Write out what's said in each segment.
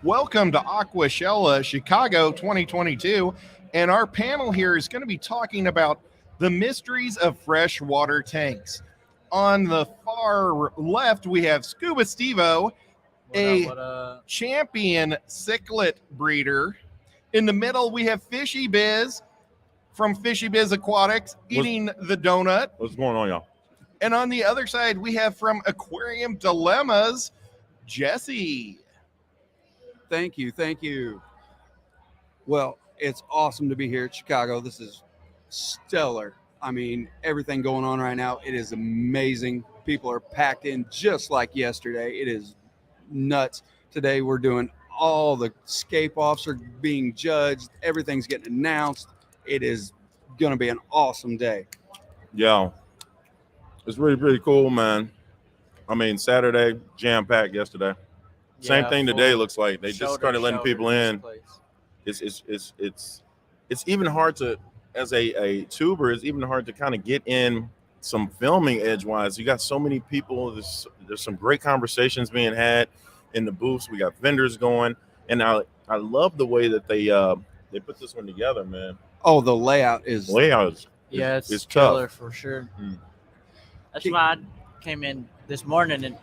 Welcome to Aquashella Chicago 2022. And our panel here is going to be talking about the mysteries of freshwater tanks. On the far left, we have Scuba Stevo, champion cichlid breeder. In the middle, we have Fishy Biz from Fishy Biz Aquatics eating the donut. What's going on, y'all? And on the other side, we have from Aquarium Dilemmas, Jesse. Thank you. Well, it's awesome to be here at Chicago. This is stellar. I mean, everything going on right now, it is amazing. People are packed in just like yesterday. It is nuts. Today we're doing all the scape offs are being judged. Everything's getting announced. It is going to be an awesome day. Yeah, it's really cool, man. I mean, Saturday, jam-packed yesterday. Same thing today looks like. They just started letting people in. It's even hard to, as a tuber, it's even hard to kind of get in some filming edgewise. You got so many people. There's some great conversations being had in the booths. We got vendors going, and I love the way that they put this one together, man. Oh, the layout is it's killer tough for sure. That's why I came in this morning and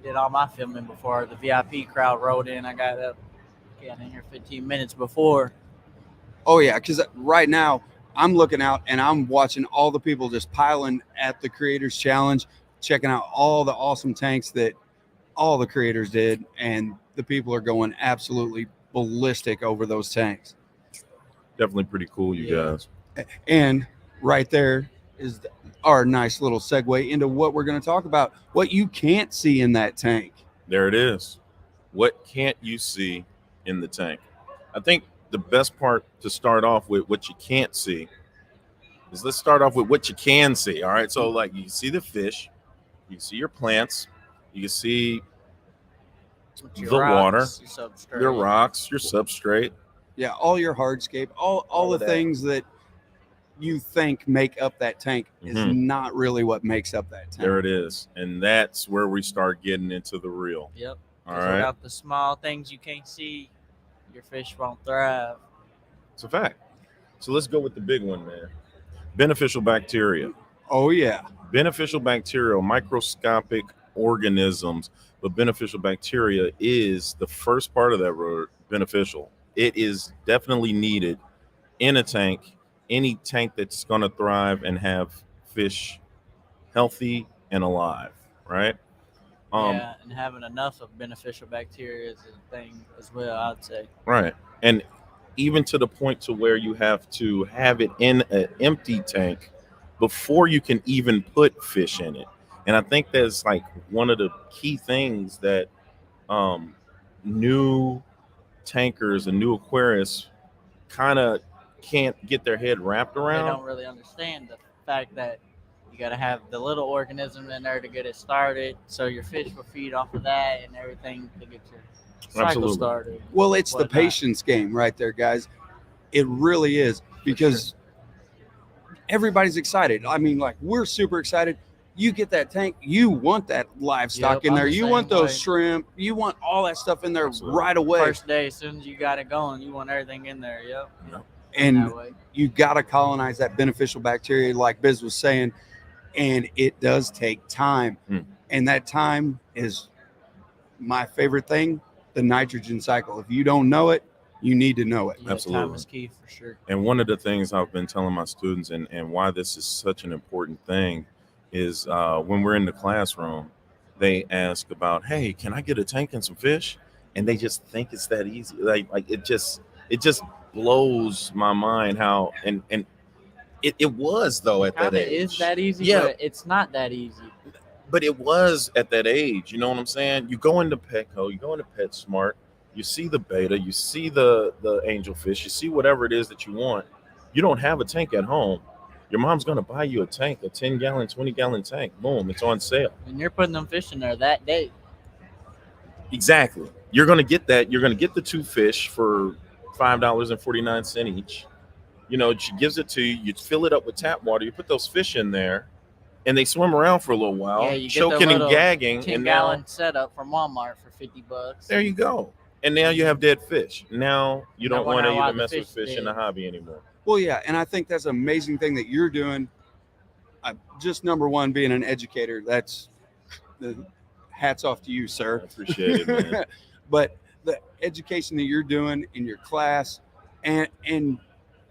did all my filming before the VIP crowd rolled in. I got in here 15 minutes before. Oh yeah, because right now I'm looking out and I'm watching all the people just piling at the Creators Challenge, checking out all the awesome tanks that all the creators did, and the people are going absolutely ballistic over those tanks. Definitely pretty cool, you guys. And right there is our nice little segue into what we're going to talk about, what you can't see in that tank. There it is. What can't you see in the tank? I think the best part to start off with what you can't see is let's start off with what you can see. All right. So like you see the fish, you see your plants, you can see the water, your rocks, your substrate. Yeah, all your hardscape, all the things that you think make up that tank is not really what makes up that tank. There it is. And that's where we start getting into the real. Yep. All right. Without the small things you can't see, your fish won't thrive. It's a fact. So let's go with the big one, man. Beneficial bacteria. Oh, yeah. Beneficial bacteria, microscopic organisms, but beneficial bacteria is the first part of that word, beneficial. It is definitely needed in a tank. Any tank that's going to thrive and have fish healthy and alive, right? And having enough of beneficial bacteria is a thing as well, I'd say. Right. And even to the point to where you have to have it in an empty tank before you can even put fish in it. And I think that's like one of the key things that new tankers and new aquarists kind of can't get their head wrapped around. They don't really understand the fact that you got to have the little organism in there to get it started, so your fish will feed off of that and everything to get your cycle started. Well, it's the patience game right there, guys. It really is, because everybody's excited. I mean, like, we're super excited. You get that tank, you want that livestock in there. You want those shrimp. You want all that stuff in there right away. First day, as soon as you got it going, you want everything in there. Yep. And you got to colonize that beneficial bacteria, like Biz was saying, and it does take time. And that time is my favorite thing, the nitrogen cycle. If you don't know it, you need to know it. Absolutely. Time is key for sure. And one of the things I've been telling my students and why this is such an important thing is when we're in the classroom, they ask about, hey, can I get a tank and some fish? And they just think it's that easy. Like it just blows my mind how and it was though at that age. It is that easy, but it's not that easy. But it was at that age, you know what I'm saying? You go into Petco, you go into PetSmart, you see the beta, you see the angelfish, you see whatever it is that you want. You don't have a tank at home. Your mom's gonna buy you a tank, a 10-gallon, 20-gallon tank. Boom, it's on sale. And you're putting them fish in there that day. Exactly. You're gonna get that. You're gonna get the 2 fish for $5.49 each. You know, she gives it to you. You fill it up with tap water. You put those fish in there, and they swim around for a little while, you choking and gagging. 10-gallon setup from Walmart for $50. There you go. And now you have dead fish. Now you No don't wonder want to why even the mess with fish fish in the dead. hobby anymore. Well, yeah, and I think that's an amazing thing that you're doing. Just number one, being an educator. That's the hats off to you, I sir. appreciate it, man. But the education that you're doing in your class and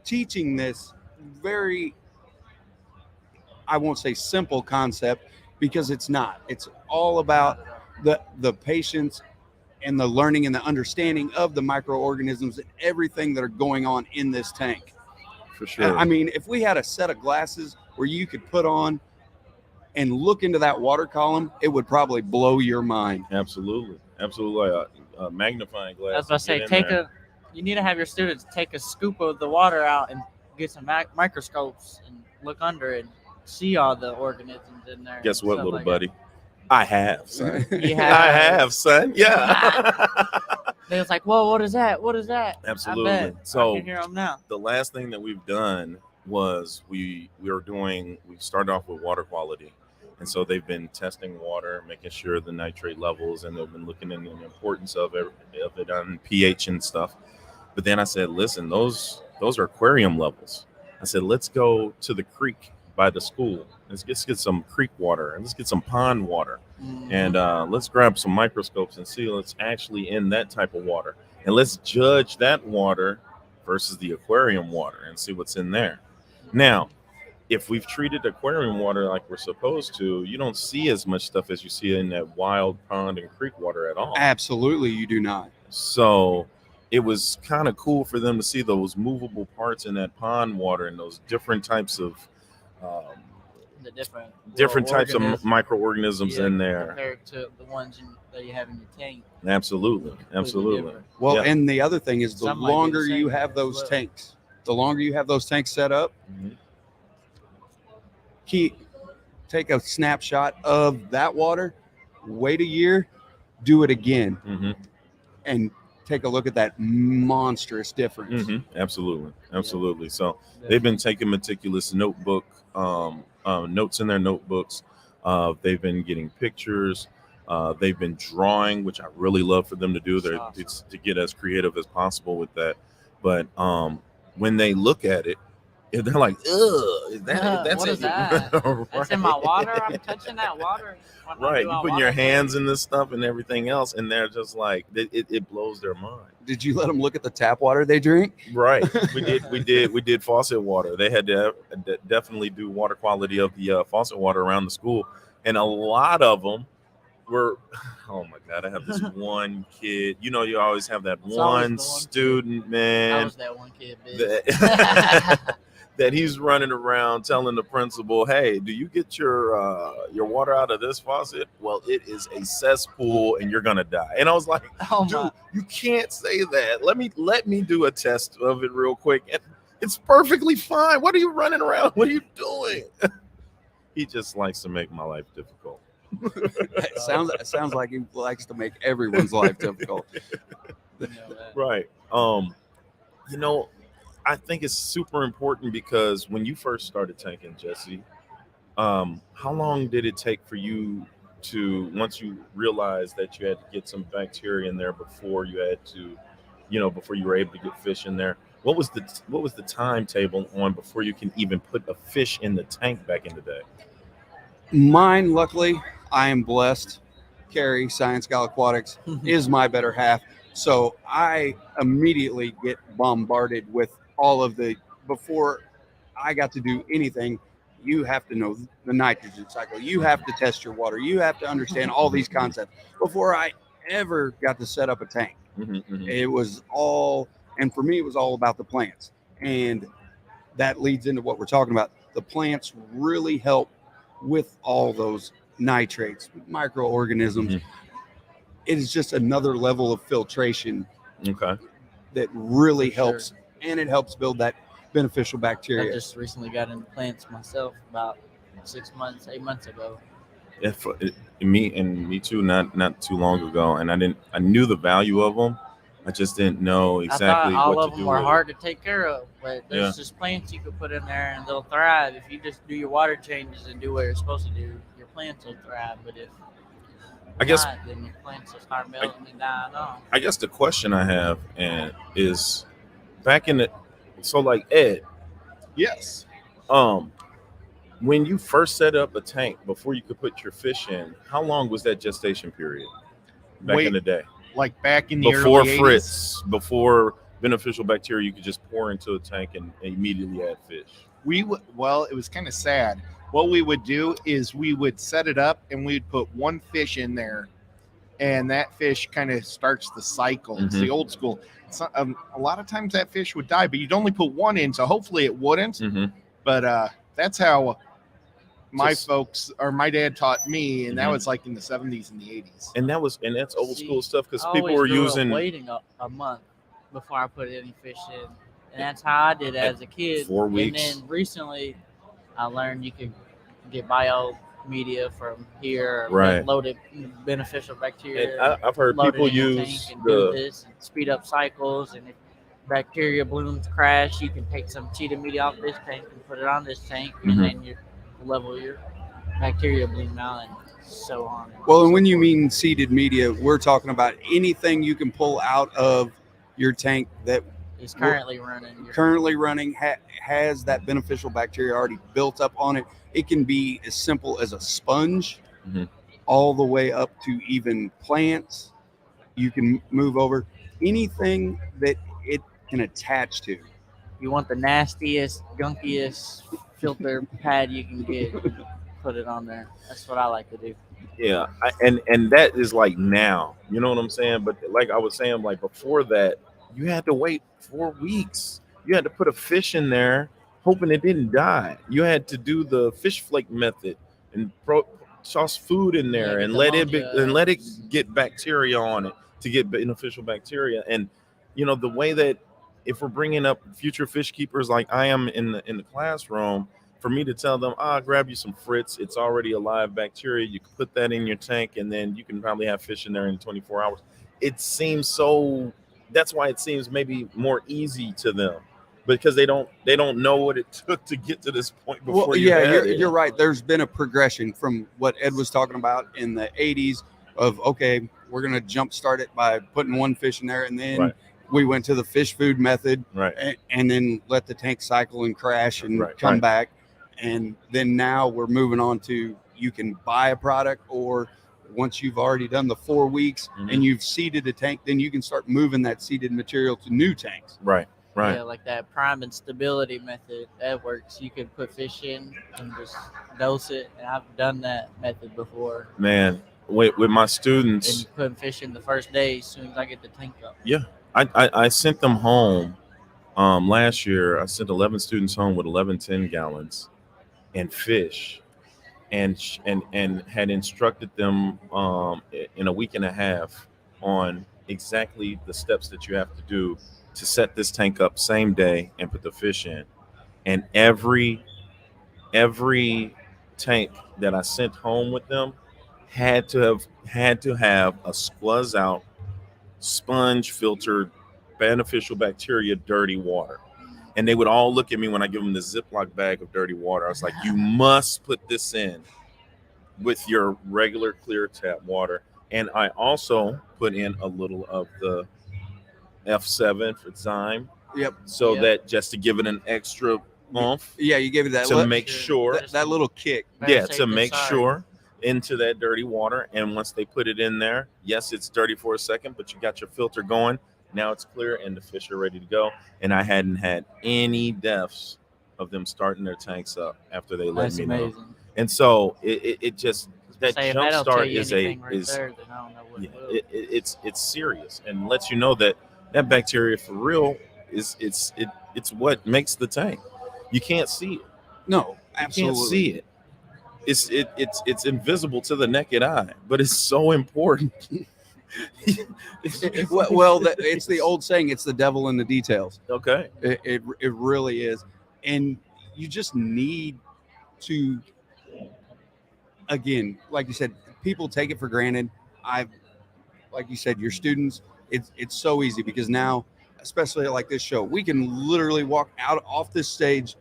teaching this very, I won't say simple concept, because it's not. It's all about the patience and the learning and the understanding of the microorganisms and everything that are going on in this tank. For sure. I mean, if we had a set of glasses where you could put on and look into that water column, it would probably blow your mind. Absolutely. A magnifying glass. I was about to say, you need to have your students take a scoop of the water out and get some microscopes and look under it and see all the organisms in there. Guess and what, stuff little like buddy? I have, son. that. You I have. have, son. Yeah. They was like, "Whoa, what is that? What is that?" Absolutely. I bet. So I can hear them now. the last thing that we've done was we started off with water quality. And so they've been testing water, making sure the nitrate levels, and they've been looking into the importance of it on pH and stuff. But then I said, listen, those are aquarium levels. I said, let's go to the creek by the school. Let's get some creek water and let's get some pond water. And let's grab some microscopes and see what's actually in that type of water. And let's judge that water versus the aquarium water and see what's in there. Now, if we've treated aquarium water like we're supposed to, you don't see as much stuff as you see in that wild pond and creek water at all. Absolutely, you do not. So it was kind of cool for them to see those movable parts in that pond water and those different types of The different types of organisms, microorganisms in there. compared to the ones that you have in your tank. Absolutely. Completely different. Well, Yeah. and the other thing is the Some might be the longer same you have as those well. tanks, the longer you have those tanks set up, Mhm. take a snapshot of that water, wait a year, do it again, Mhm. and take a look at that monstrous difference. Mhm. Absolutely. So they've been taking meticulous notes in their notebooks. They've been getting pictures. They've been drawing, which I really love for them to do. It's to get as creative as possible with that. But when they look at it, they're like, "Ugh, that's What it." is that? Right. That's in my water. I'm touching that water. when I Right, do you my putting your water hands change. in this stuff and everything else, and they're just like, it blows their mind. Did you let them look at the tap water they drink? Right, we did faucet water. They had to definitely do water quality of the faucet water around the school, and a lot of them were, oh my god, I have this one kid. You know, you always have that It's always one the one kid. student, I man, was that one kid, bitch. that, that he's running around telling the principal, "Hey, do you get your water out of this faucet? Well, it is a cesspool, and you're gonna die." And I was like, Oh "Dude, my! you can't say that. Let me do a test of it real quick. And it's perfectly fine. What are you running around? What are you doing?" He just likes to make my life difficult. It sounds like he likes to make everyone's life difficult. You know that. Right. You know, I think it's super important because when you first started tanking, Jesse, how long did it take for you to, once you realized that you had to get some bacteria in there before you had to, before you were able to get fish in there? What was the timetable on before you can even put a fish in the tank back in the day? Mine, luckily, I am blessed. Carrie, Science Gal Aquatics, is my better half. So I immediately get bombarded with all of before I got to do anything, you have to know the nitrogen cycle. You have to test your water. You have to understand all these concepts before I ever got to set up a tank. It was all, and for me, it was all about the plants. And that leads into what we're talking about. The plants really help with all those nitrates, microorganisms. It is just another level of filtration that really For sure. helps, and it helps build that beneficial I bacteria. just recently got into plants myself about 8 months ago. Yeah, me too. Not too long ago, and I knew the value of them. I just didn't know exactly I thought all what of to them do were with hard to take care of, but there's Yeah. just plants you could put in there and they'll thrive. If you just do your water changes and do what you're supposed to do, your plants will thrive. But if I guess Not, then the plants will start melting and dying off. I guess the question I have is back in the so like Ed, Yes. when you first set up a tank before you could put your fish in, how long was that gestation period back in the day? Like back in the Before early 80s? Fritz, before beneficial bacteria, you could just pour into a tank and immediately add fish. Well, it was kind of sad. What we would do is we would set it up and we'd put one fish in there, and that fish kind of starts the cycle. It's the old school. A lot of times that fish would die, but you'd only put one in, so hopefully it wouldn't. But that's how my dad taught me, and that was like in the 70s and the 80s. And that's old school stuff because I people always were grew up using waiting a month before I put any fish in, and that's how I did it as a kid. 4 weeks. And then recently, I learned you could get bio media from here, Right. loaded beneficial bacteria. And I've heard load it people in your use tank and do this and speed up cycles. And if bacteria blooms crash, you can take some cheetah media off this tank and put it on this tank, and then you level your bacteria bloom out and so on. Well, and when you mean seeded media, we're talking about anything you can pull out of your tank that is currently running. Has that beneficial bacteria already built up on it. It can be as simple as a sponge, all the way up to even plants. You can move over anything that it can attach to. You want the nastiest, gunkiest filter pad you can get, put it on there. That's what I like to do. Yeah, and that is like now, you know what I'm saying? But like I was saying, like before that, you had to wait 4 weeks. You had to put a fish in there, hoping it didn't die. You had to do the fish flake method and toss food in there and let it get bacteria on it to get beneficial bacteria. And you know the way that if we're bringing up future fish keepers like I am in the classroom, for me to tell them, grab you some Fritz, it's already a live bacteria. You can put that in your tank, and then you can probably have fish in there in 24 hours. It seems so. That's why it seems maybe more easy to them, because they don't know what it took to get to this point before. Well, you're right. There's been a progression from what Ed was talking about in the 80s of, okay, we're going to jumpstart it by putting one fish in there, and then we went to the fish food method, and then let the tank cycle and crash and come back. And then now we're moving on to you can buy a product, or once you've already done the 4 weeks and you've seeded a tank, then you can start moving that seeded material to new tanks. Right. Yeah, like that prime and stability method, that works. You can put fish in and just dose it. And I've done that method before. Man, with my students. And putting fish in the first day as soon as I get the tank up. Yeah. I sent them home last year. I sent 11 students home with 11 10 gallons and fish, and had instructed them in a week and a half on exactly the steps that you have to do to set this tank up same day and put the fish in. And every tank that I sent home with them had to have a squaz out, sponge filtered beneficial bacteria dirty water. And they would all look at me when I give them the Ziploc bag of dirty water. I was like, you must put this in with your regular clear tap water. And I also put in a little of the F7 for Zyme. So that just to give it an extra oomph. Yeah, you gave it that to make sure that little kick. Yeah, to make sure into that dirty water. And once they put it in there, yes, it's dirty for a second, but you got your filter going. Now it's clear and the fish are ready to go. And I hadn't had any deaths of them starting their tanks up after they let me know. And so it just that jump start is it's serious and lets you know that bacteria for real it's what makes the tank. You can't see it. No, absolutely. You can't see it. It's invisible to the naked eye, but it's so important. It's the old saying, it's the devil in the details. Okay. It really is. And you just need to, again, like you said, people take it for granted. Like you said, your students, it's so easy because now, especially like this show, we can literally walk out off this stage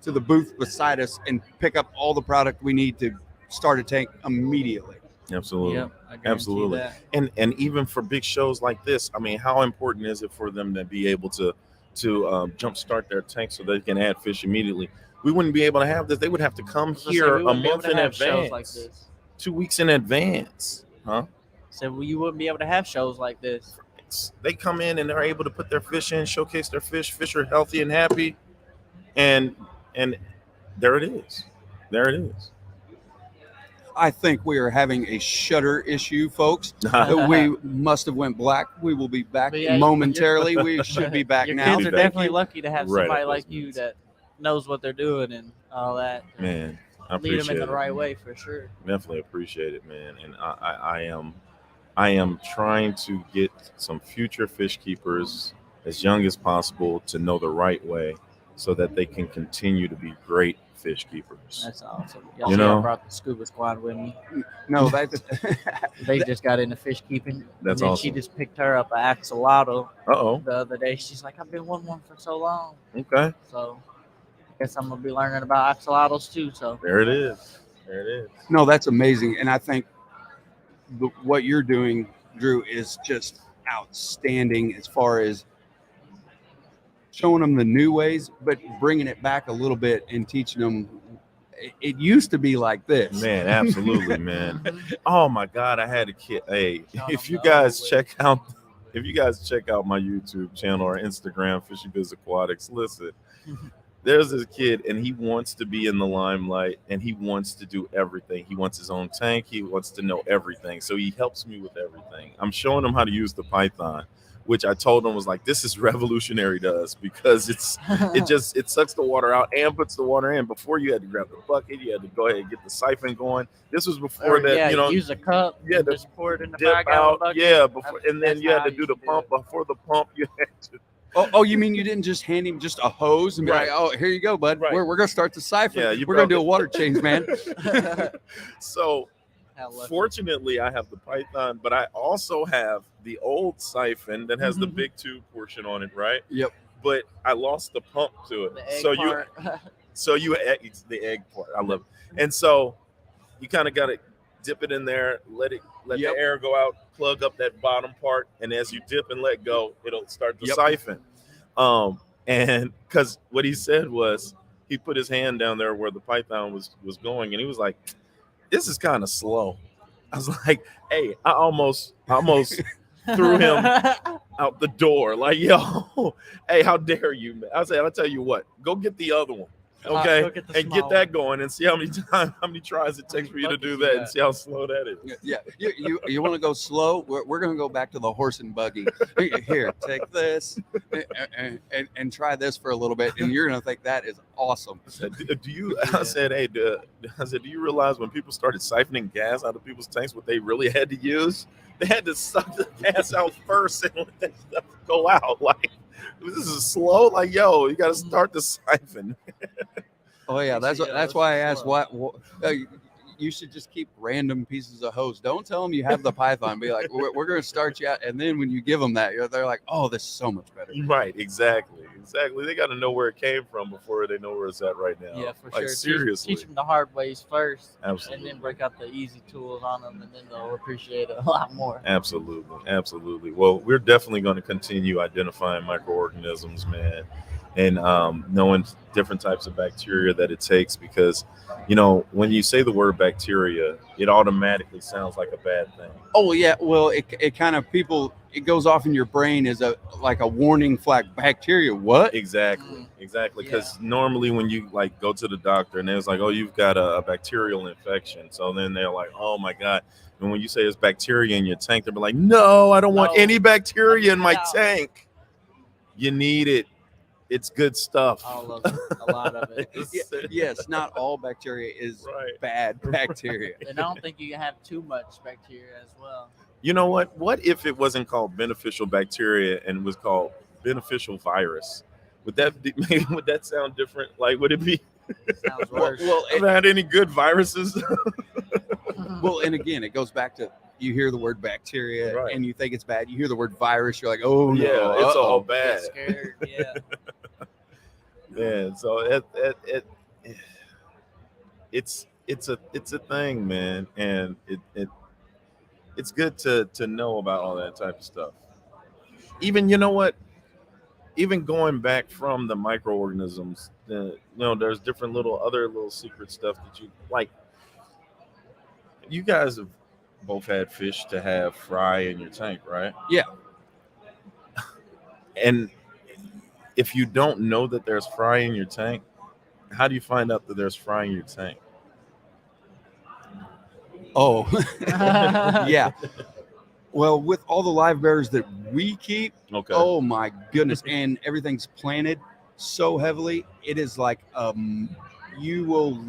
to the booth beside us and pick up all the product we need to start a tank immediately. Absolutely. Yep, I guarantee Absolutely. that. And even for big shows like this, I mean, how important is it for them to be able to jumpstart their tank so they can add fish immediately? We wouldn't be able to have this. They would have to come So here we a wouldn't be able month to in have shows like advance, this. 2 weeks in advance, huh? So you wouldn't be able to have shows like this. They come in and they're able to put their fish in, showcase their fish. Fish are healthy and happy, and there it is. There it is. I think we are having a shutter issue, folks. We must have went black. We will be back But yeah, momentarily. We should be back Your now. kids are Thank definitely you. lucky to have Right somebody at like those you minutes. that knows what they're doing and all that. Man, I Lead appreciate them in the it. right way for sure. Definitely appreciate it, man. And I am trying to get some future fish keepers as young as possible to know the right way so that they can continue to be great fish keepers. That's awesome. You know? I brought the scuba squad with me. No, that's They just got into fish keeping. That's and then awesome. She just picked her up an axolotl Uh-oh. the other day. She's like, I've been wanting one for so long. Okay. So I guess I'm gonna be learning about axolotls too. So There it is. There it is. no, that's amazing. And I think what you're doing, Drew, is just outstanding as far as showing them the new ways, but bringing it back a little bit and teaching them. It used to be like this. Man, absolutely, man. Oh my God, I had a kid. Hey, if you them guys the check out my YouTube channel or Instagram, Fishy Biz Aquatics, listen. There's this kid and he wants to be in the limelight and he wants to do everything. He wants his own tank. He wants to know everything. So he helps me with everything. I'm showing him how to use the Python, which I told him was like, this is revolutionary to us because it sucks the water out and puts the water in. Before you had to grab the bucket, you had to go ahead and get the siphon going. This was before use a cup. Yeah, And just pour it in the dip 5 gallon out. bucket. Yeah, before, and then That's you had how to I do the used to do pump. it. Before the pump, you had to. Oh, you mean you didn't just hand him just a hose and be Right. like, oh, here you go, bud. Right. We're going to start the siphon. Yeah, you we're going to broke do a water change, man. So How lucky. fortunately, I have the Python, but I also have the old siphon that has the Mhm. big tube portion on it, right? Yep. But I lost the pump to it. The egg So part. it's the egg part. I love it. And so you kind of got to dip it in there, let Yep. the air go out, plug up that bottom part, and as you dip and let go, it'll start the Yep. siphon. And because what he said was he put his hand down there where the Python was going, and he was like, "This is kind of slow." I was like, "Hey, I almost threw him out the door. Like, yo, hey, how dare you, man?" I said, "I'll tell you what, go get the other one, okay, Go get the and get small that one. going, and see how many tries it takes for you to do buckets you that, and got. see how slow that is." Yeah, you want to go slow? We're going to go back to the horse and buggy. Here, take this and try this for a little bit, and you're going to think that is awesome. I said, do you? I said, hey, do you realize when people started siphoning gas out of people's tanks, what they really had to use? They had to suck the gas out first and let that stuff go out. Like, this is slow. Like, yo, you got to start the siphon. Oh yeah, Makes it that's yellow, why I it's asked slow. what you should just keep random pieces of hose. Don't tell them you have the Python. Be like, we're going to start you out, and then when you give them that, they're like, oh, this is so much better. Right, exactly. They got to know where it came from before they know where it's at right now. Yeah, for like, sure. Seriously. Teach them the hard ways first, Absolutely. and then break out the easy tools on them, and then they'll appreciate it a lot more. Absolutely. Well, we're definitely going to continue identifying microorganisms, man, and knowing different types of bacteria that it takes, because, when you say the word bacteria, it automatically sounds like a bad thing. Oh yeah, well it kind of it goes off in your brain as a warning flag. Bacteria, what? Exactly. Yeah. Because normally when you go to the doctor and it's like, oh, you've got a bacterial infection, so then they're like, oh my God. And when you say it's bacteria in your tank, they'll be like, no, I don't want No. any bacteria in my Yeah. tank. You need it. It's good stuff. All of it, a lot of it. Yes, not all bacteria is Right. bad bacteria. And I don't think you can have too much bacteria as well. You know what? What if it wasn't called beneficial bacteria and was called beneficial virus? Would that sound different? Like, would it be? Sounds worse. Well, Ever had any good viruses? well, and again, it goes back to you hear the word bacteria Right. and you think it's bad. You hear the word virus, you're like, oh no, Yeah, it's all uh-oh. bad. Get scared. Yeah. Yeah, so it's a thing, man, and it's good to know about all that type of stuff. Even, you know what? Even going back from the microorganisms, there's different other little secret stuff that you like. You guys have both had fish to have fry in your tank, right? Yeah. And if you don't know that there's fry in your tank, how do you find out that there's fry in your tank? Oh, yeah. Well, with all the live bears that we keep, Okay. oh my goodness, and everything's planted so heavily, it is like you will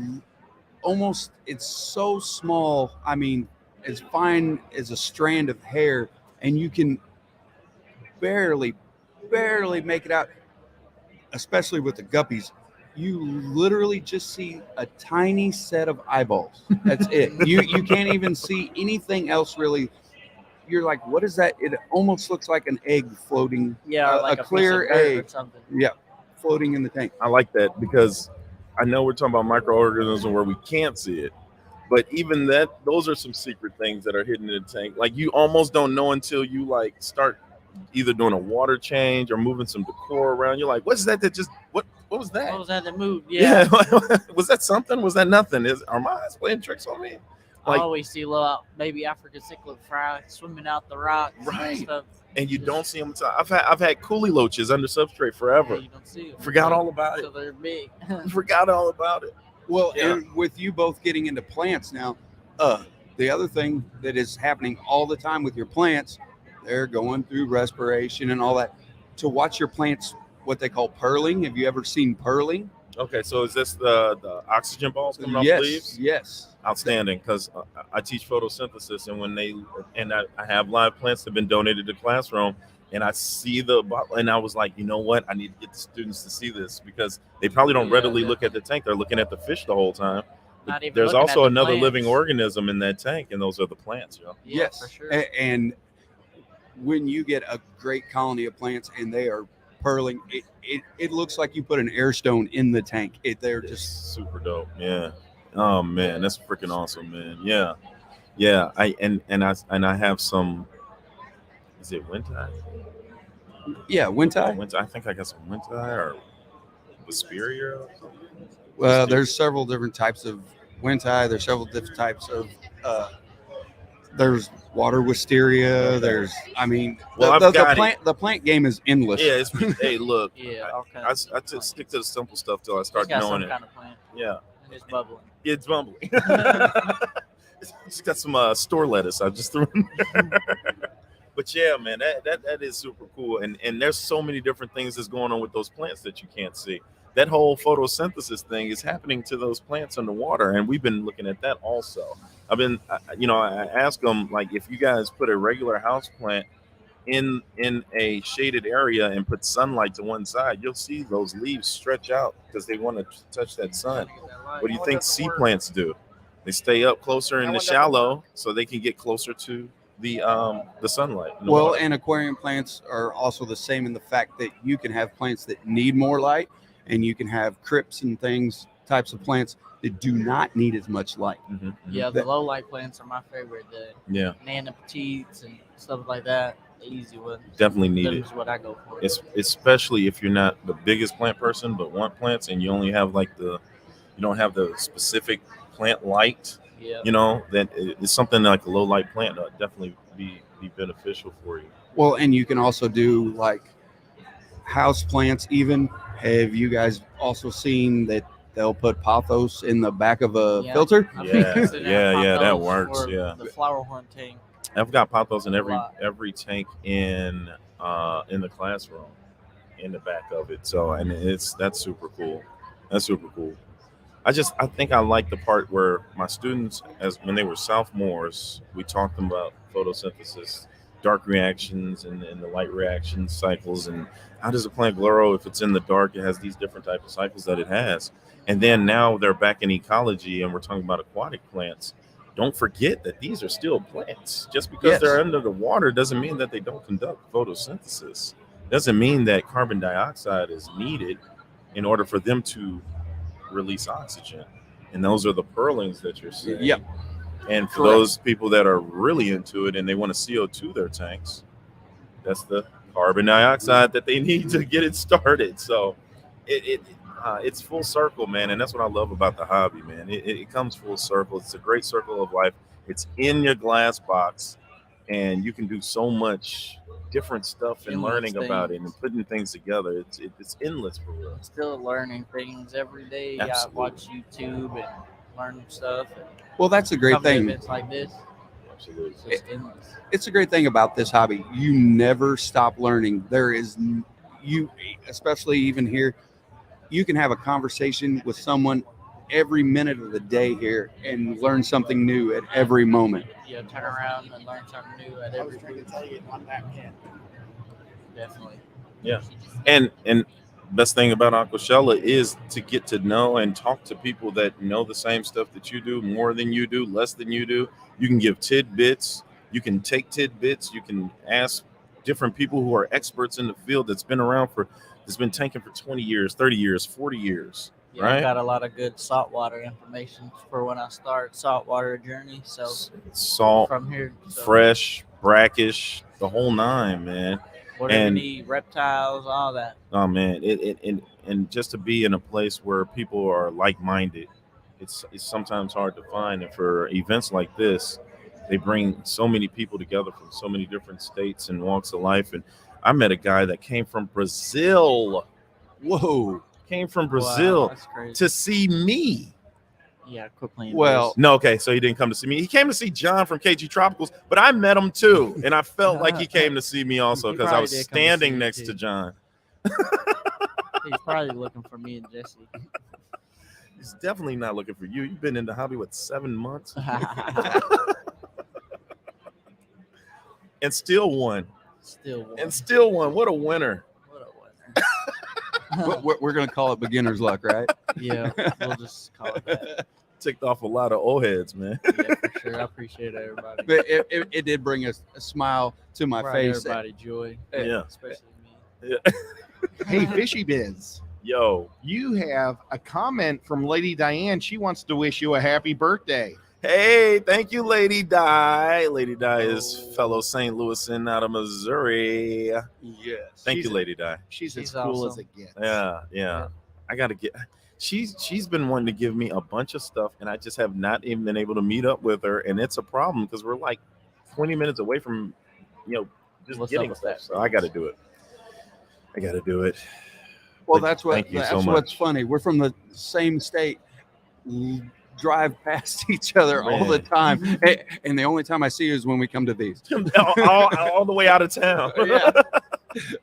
almost, it's so small. I mean, as fine as a strand of hair, and you can barely make it out, especially with the guppies. You literally just see a tiny set of eyeballs. That's it. You can't even see anything else really. You're like, what is that? It almost looks like an egg floating. Yeah, like a clear piece of dirt egg. or something. Yeah, floating in the tank. I like that because I know we're talking about microorganisms where we can't see it, but even those are some secret things that are hidden in the tank. Like you almost don't know until you like start either doing a water change or moving some decor around. You're like, what's that? What was that? What was that moved? Yeah. Was that something? Was that nothing? Are my eyes playing tricks on me? I always see little baby African cichlid fry swimming out the rocks Right. and stuff. And you don't see them. I've had coolie loaches under substrate forever. Yeah, you don't see them. Forgot all about it. So they're big. Forgot all about it. Well, Yeah. and with you both getting into plants now, the other thing that is happening all the time with your plants, they're going through respiration and all that. To watch your plants, what they call pearling. Have you ever seen pearling? Okay, so is this the oxygen balls coming off the leaves? Yes. Outstanding, because I teach photosynthesis, and I have live plants that have been donated to the classroom, and I see the bottle, and I was like, you know what? I need to get the students to see this because they probably don't readily look at the tank. They're looking at the fish the whole time. Not even There's looking at also the another plants. living organism in that tank, and those are the plants. You know? Yeah, Yes. for sure. And when you get a great colony of plants and they are pearling, it looks like you put an air stone in the tank. They're It's just super dope. Yeah. Oh man, that's freaking awesome, man. Yeah. Yeah. I have some. Is it Wintai? Wintai. Wintai. I think I got some Wintai or Vesperia or something. Well, there's several different types of Wintai. There's several different types of there's water wisteria. There's, I mean, Well, the plant game is endless. Yeah. Hey, look. Yeah, all I kinds. just stick to the simple stuff till I It's start got knowing some it. kind of plant. Yeah. And it's bubbling. It's bumbling. It's got some store lettuce I just threw in there. But yeah, man, that is super cool. And there's so many different things that's going on with those plants that you can't see. That whole photosynthesis thing is happening to those plants underwater, and we've been looking at that also. I ask them, like, if you guys put a regular house plant in a shaded area and put sunlight to one side, you'll see those leaves stretch out because they want to touch that sun. What do you think sea plants do? They stay up closer in the shallow so they can get closer to the sunlight. Well, and aquarium plants are also the same in the fact that you can have plants that need more light, and you can have crypts and types of plants that do not need as much light. Mm-hmm. Yeah, the low light plants are my favorite. The Nana Petites and stuff like that. The easy ones. Definitely need it. That's what I go for. Especially if you're not the biggest plant person but want plants, and you only have you don't have the specific plant light. Yeah. Then it's something like a low light plant that would definitely be beneficial for you. Well, and you can also do like house plants even. Have you guys also seen that they'll put pothos in the back of a filter? That works. Or Yeah. the flower horn tank. I've got pothos in every tank in the classroom, in the back of it. So, and that's super cool. That's super cool. I think I like the part where my students, when they were sophomores, we talked them about photosynthesis, dark reactions and the light reaction cycles, and how does a plant grow if it's in the dark? It has these different types of cycles that it has. And then now they're back in ecology and we're talking about aquatic plants. Don't forget that these are still plants. Just because they're under the water doesn't mean that they don't conduct photosynthesis. Doesn't mean that carbon dioxide is needed in order for them to release oxygen. And those are the pearlings that you're seeing. Yep. And for Correct. those people that are really into it and they want to CO2 their tanks, that's the carbon dioxide that they need to get it started. So it's full circle, man. And that's what I love about the hobby, man. It comes full circle. It's a great circle of life. It's in your glass box, and you can do so much different stuff and Endless learning about it things. and putting things together. It's endless for real. Still learning things every day. I Absolutely. watch YouTube and learn stuff. And Well, that's a great come to thing. events like this. Absolutely. It's just endless. It's a great thing about this hobby. You never stop learning. There is you, especially even here, you can have a conversation with someone every minute of the day here and learn something new at every moment. Yeah, turn around and learn something new at every booth. Definitely. Yeah. And best thing about Aquashella is to get to know and talk to people that know the same stuff that you do, more than you do, less than you do. You can give tidbits. You can take tidbits. You can ask different people who are experts in the field that's been tanking for 20 years, 30 years, 40 years. Yeah, Right? I got a lot of good saltwater information for when I start saltwater journey. So Salt, from here, so fresh, brackish, the whole nine, man. whatever and- you need, reptiles, all that. Oh man, and just to be in a place where people are like-minded, it's sometimes hard to find. And for events like this, they bring so many people together from so many different states and walks of life. And I met a guy that came from Brazil. Whoa. Came from Wow, Brazil that's crazy. to see me. Yeah, quit playing. Well, No, okay, so he didn't come to see me. He came to see John from KG Tropicals, but I met him too, and I felt like he came to see me also He because I probably was did come to see standing you, next too. to John. He's probably looking for me and Jesse. He's definitely not looking for you. You've been in the hobby, what, 7 months? And still won. Still one. And still won. What a winner. What a winner. we're going to call it beginner's luck, right? Yeah, we'll just call it that. Ticked off a lot of old heads, man. Yeah, for sure. I appreciate everybody. But it did bring a smile to my Brought face. everybody joy, Yeah. especially me. Yeah. Hey, Fishy Biz, Yo. you have a comment from Lady Diane. She wants to wish you a happy birthday. Hey, thank you, Lady Di. Lady Di is fellow St. Louisan out of Missouri. Yes. Thank She's you, Lady Di. She's as She's cool as awesome. it gets. Yeah. I gotta get. She's been wanting to give me a bunch of stuff, and I just have not even been able to meet up with her, and it's a problem because we're like 20 minutes away from, just What's up getting with stuff. that? So I got to do it. Well, But that's thank you so what's much. funny. We're from the same state. Drive past each other all the Man. time, and the only time I see you is when we come to these. all the way out of town. Yeah.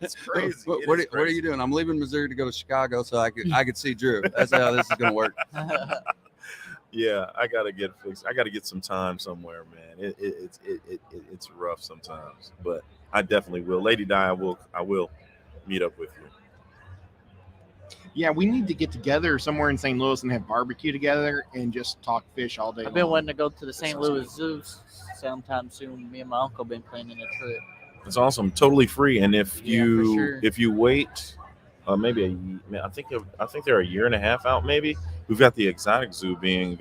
It's crazy. What, It what is are you crazy. doing? I'm leaving Missouri to go to Chicago so I could see Drew. That's how this is gonna work. Yeah, I gotta get fixed. I gotta get some time somewhere, man. It's rough sometimes, but I definitely will. Lady Di, I will meet up with you. Yeah, we need to get together somewhere in St. Louis and have barbecue together and just talk fish all day I've been long. wanting to go to the St. sounds Louis Zoo sometime soon. Me and my uncle been planning a trip. It's awesome, totally free. And if Yeah, for you sure. if you wait, maybe I think they're a year and a half out. Maybe we've got the Exotic Zoo being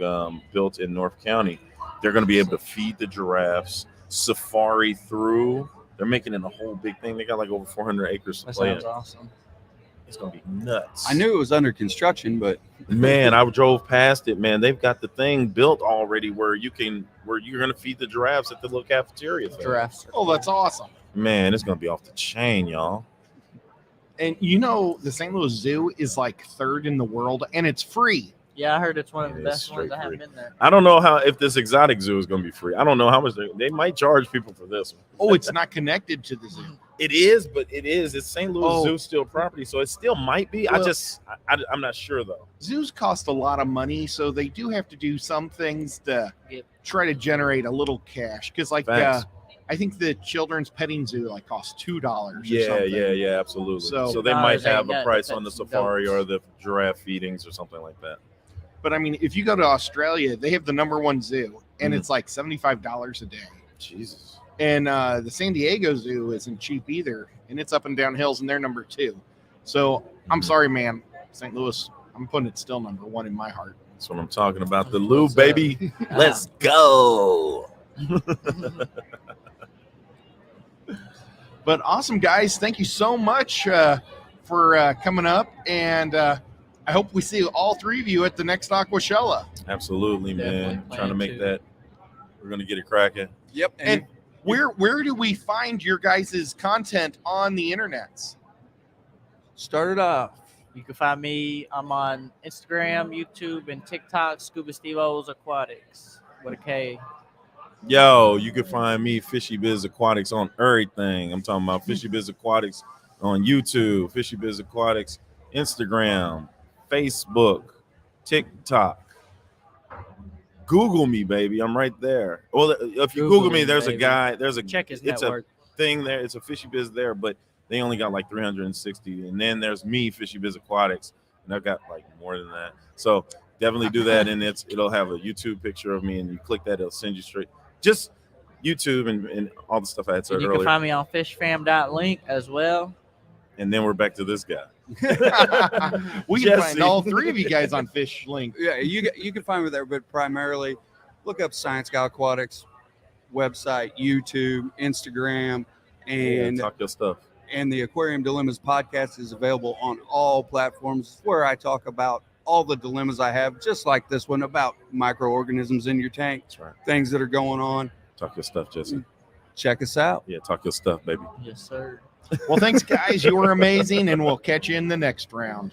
built in North County. They're going to be able to feed the giraffes, safari through. They're making it a whole big thing. They got like over 400 acres to That play in. sounds awesome. It's going to be nuts. I knew it was under construction, but Man, I drove past it, man. They've got the thing built already where you're going to feed the giraffes at the little cafeteria thing. Giraffes. are Oh, that's awesome. Man, it's going to be off the chain, y'all. And the St. Louis Zoo is like third in the world, and it's free. Yeah, I heard it's one of the It is best ones. straight I haven't free. been there. I don't know if this Exotic Zoo is going to be free. I don't know how much they might charge people for this one. Oh, it's not connected to the zoo. It is, but it is. It's St. Louis Oh. Zoo still property, so it still might be. Well- I'm not sure though. Zoos cost a lot of money, so they do have to do some things to Yep. try to generate a little cash. Because, Facts. I think the children's petting zoo costs $2. Or Yeah, something. yeah, absolutely. So- So they No, might they have a got price the on the pets and safari goats. or the giraffe feedings or something like that. But I mean, if you go to Australia, they have the #1 zoo, and Mhm. it's like $75 a day. Jesus. And the San Diego Zoo isn't cheap either, and it's up and down hills, and they're #2. So I'm sorry, man, St. Louis. I'm putting it still #1 in my heart. That's what I'm talking about. The That's lube, what's up. baby. Let's go. But awesome, guys. Thank you so much for coming up. And I hope we see all three of you at the next Aquashella. Absolutely, Definitely man. plan Trying to make to. that. We're going to get it cracking. Yep. And where do we find your guys' content on the internets? Started off. You can find me. I'm on Instagram, YouTube, and TikTok. Scuba Steve-O's Aquatics with a K. Yo, you can find me, Fishy Biz Aquatics, on everything. I'm talking about Fishy Biz Aquatics on YouTube, Fishy Biz Aquatics, Instagram, Facebook, TikTok. Google me, baby. I'm right there. Well, if you Google me, there's baby. a guy. There's a Check his it's network. a thing there. It's a Fishy Biz there, but they only got like 360. And then there's me, Fishy Biz Aquatics, and I've got like more than that. So definitely do that, and it'll have a YouTube picture of me, and you click that, it'll send you straight. Just YouTube and all the stuff I had said And you earlier. can find me on fishfam.link as well. And then we're back to this guy. We can Jesse. find all three of you guys on Fish Link. Yeah, you can find me there, but primarily look up Science Guy Aquatics website, YouTube, Instagram, and talk your stuff. and the Aquarium Dilemmas podcast is available on all platforms, where I talk about all the dilemmas I have, just like this one, about microorganisms in your tank, That's right. things that are going on. Talk your stuff, Jesse. Check us out. Yeah, talk your stuff, baby. Yes, sir. Well, thanks, guys. You were amazing, and we'll catch you in the next round.